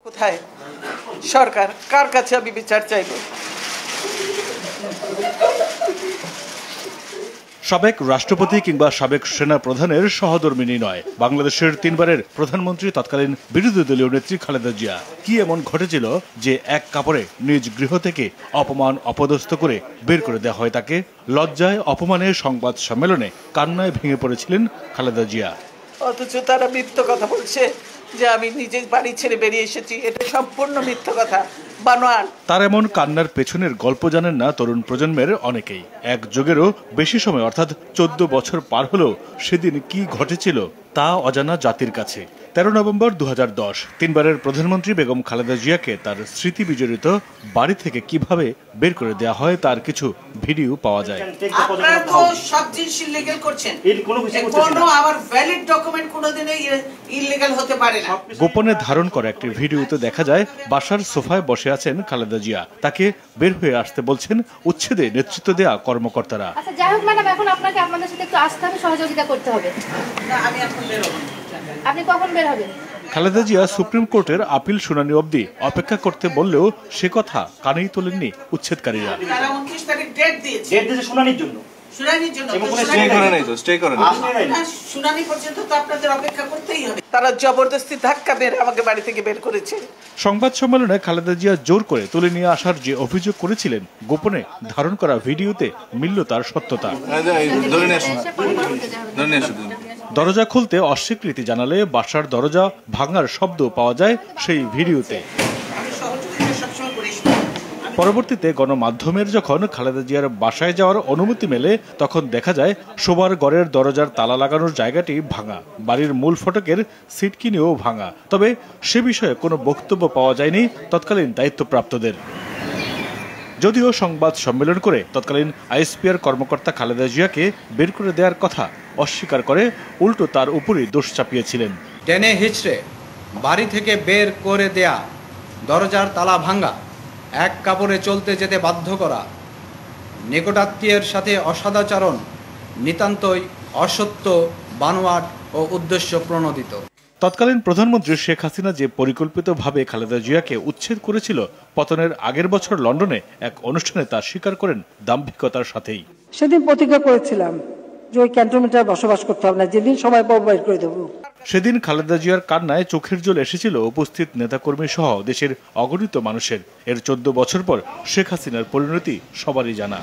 কোথায় সরকার, কার কাছে আমি বিচার চাইব? সাবেক রাষ্ট্রপতি কিংবা সাবেক সেনা প্রধানের সহধর্মিণী নয়, বাংলাদেশের তিনবারের প্রধানমন্ত্রী তৎকালীন বিরোধী দলীয় নেত্রী খালেদা জিয়া। কি এমন ঘটেছিল যে এক কাপড়ে নিজ গৃহ থেকে অপমান অপদস্থ করে বের করে দেওয়া হয় তাকে? লজ্জায় অপমানে সংবাদ সম্মেলনে কান্নায় ভেঙে পড়েছিলেন খালেদা জিয়া। অথচ তারা মিথ্যা কথা বলছে যে আমি নিজে বাড়ি ছেড়ে বেরিয়ে এসেছি। এটা সম্পূর্ণ মিথ্যা কথা, বানোয়াট। তার এমন কান্নার পেছনের গল্প জানেন না তরুণ প্রজন্মের অনেকেই। এক যুগেরও বেশি সময় অর্থাৎ 14 বছর পার হলেও সেদিন কি ঘটেছিল তা অজানা জাতির কাছে। 13 নভেম্বর 2010 তিনবারের প্রধানমন্ত্রী বেগম খালেদা জিয়াকে তার স্মৃতি বিজড়িত বাড়ি থেকে কিভাবে বের করে দেওয়া হয় তার কিছু ভিডিও পাওয়া যায়। আপনারা তো সব জিনিস ইলিগাল করছেন, কোনো আবার ভ্যালিড ডকুমেন্ট কোনোদিনই ইলিগাল হতে পারে না। গোপনে ধারণ করা একটি ভিডিওতে দেখা যায় বাসার সোফায় বসে আছেন খালেদা জিয়া। তাকে বের হয়ে আসতে বলছেন উচ্ছেদে নেতৃত্ব দেয়া কর্মকর্তারা। আচ্ছা যাই হোক ম্যাডাম, এখন আপনাকে আপনাদের সাথে একটু আসতে হবে, সহযোগিতা করতে হবে। না, আমি এখন বের হব। আপনি কখন বের হবেন? খালেদা জিয়া সুপ্রিম কোর্টের আপিল শুনানি অবধি অপেক্ষা করতে বললেও সে কথা কানেই তোলেননি উচ্ছেদকারীরা। তারা 29 তারিখ ডেট দিয়েছে শুনানির জন্য। শুনানি পর্যন্ত তো আপনাদের অপেক্ষা করতেই হবে। তারা জবরদস্তি ধাক্কা মেরে আমাকে বাড়ি থেকে বের করেছে। সংবাদ সম্মেলনে খালেদা জিয়া জোর করে তুলে নিয়ে আসার যে অভিযোগ করেছিলেন, গোপনে ধারণ করা ভিডিওতে মিলল তার সত্যতা। দরজা খুলতে অস্বীকৃতি জানালে বাসার দরজা ভাঙার শব্দ পাওয়া যায় সেই ভিডিওতে। পরবর্তীতে গণমাধ্যমের যখন খালেদা জিয়ার বাসায় যাওয়ার অনুমতি মেলে তখন দেখা যায় শোবার ঘরের দরজার তালা লাগানোর জায়গাটি ভাঙা, বাড়ির মূল ফটকের সিটকিনিও ভাঙা। তবে সে বিষয়ে কোনো বক্তব্য পাওয়া যায়নি তৎকালীন দায়িত্বপ্রাপ্তদের। যদিও সংবাদ সম্মেলন করে তৎকালীন আইএসপিআর কর্মকর্তা খালেদা জিয়াকে বের করে দেওয়ার কথা অস্বীকার করে উল্টো তার উপরই দোষ চাপিয়েছিলেন। টেনে হিচড়ে বাড়ি থেকে বের করে দেয়া, দরজার তালা ভাঙা, এক কাপড়ে চলতে যেতে বাধ্য করা, নিকটাত্মীয়ের সাথে অসদাচরণ নিতান্তই অসত্য, বানোয়াট ও উদ্দেশ্য প্রণোদিত। তৎকালীন প্রধানমন্ত্রী শেখ হাসিনা যে পরিকল্পিতভাবে খালেদা জিয়াকে উচ্ছেদ করেছিল, পতনের আগের বছর লন্ডনে এক অনুষ্ঠানে তা স্বীকার করেন দাম্ভিকতার সাথেই। সেদিন প্রতিজ্ঞা করেছিলাম যে ওই ক্যান্টনমেন্টে বসবাস করতে হবে না, যেদিন সময় পাবো বের করে দেবো। সেদিন খালেদা জিয়ার কান্নায় চোখের জল এসেছিল উপস্থিত নেতাকর্মী সহ দেশের অগণিত মানুষের। এর 14 বছর পর শেখ হাসিনার পরিণতি সবারই জানা।